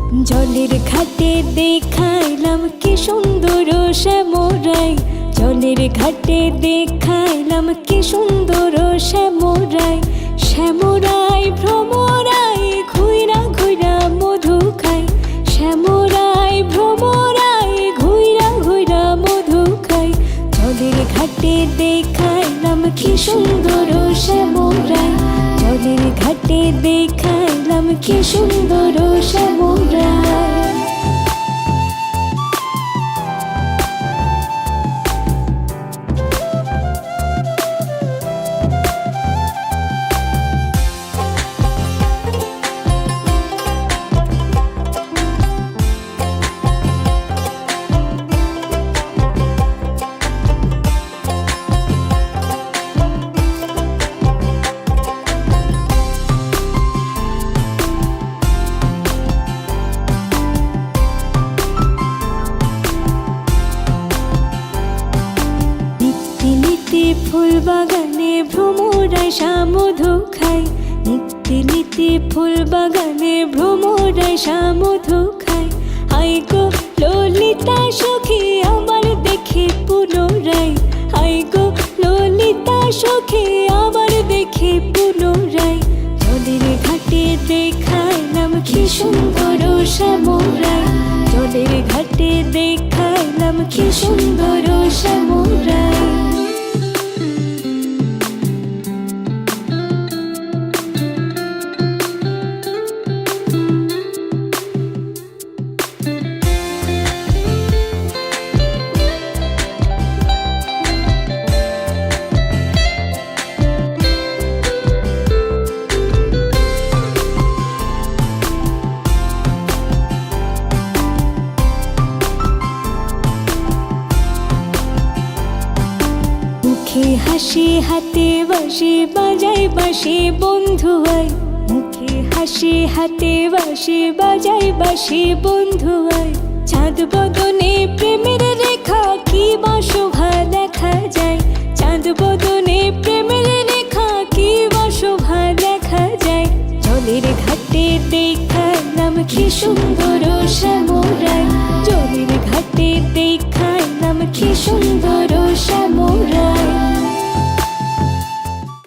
জলের ঘাটে দেখাইলাম কি সুন্দর শ্যামরাই, জলের ঘাটে দেখাইলাম কি সুন্দর শ্যামরাই। শ্যামরাই ভ্রমরাই ঘুইরা ঘুইরা মধু খাই, শ্যামরাই ভ্রমরাই ঘুইরা ঘুইরা মধু খাই। জলের ঘাটে দেখাইলাম কি সুন্দর শ্যামরাই, জলের ঘাটে দেখাইলাম কি সুন্দর শ্যামরাই। ফুল বাগানে ভ্রমরাই মধু খাই, নিত্যি নিত্যি ফুল বাগানে ভ্রমরাই মধু খাই। আই গো ললিতা সখী আমার দেখে পুনরাই, আই গো ললিতা সখী আমার দেখে পুনরাই। জলের ঘাটে দেখাইলাম কি সুন্দর শ্যামরাই, জলের ঘাটে দেখাইলাম কি সুন্দর শ্যামরাই। মুখে হাসি হাতে বাঁশি বাজাই বাঁশি বন্ধু আয়, মুখে হাসি হাতে বাঁশি বাজাই বাঁশি বন্ধু আয়। চাঁদ বদনে প্রেমের রেখা কি বা শোভা দেখা যায়, চাঁদ বদনে প্রেমের রেখা কি বা শোভা দেখা যায়। জলের ঘাটে দেখাইলাম কি সুন্দর শ্যামরাই, জলের ঘাটে দেখাইলাম কি সুন্দর শ্যামরাই।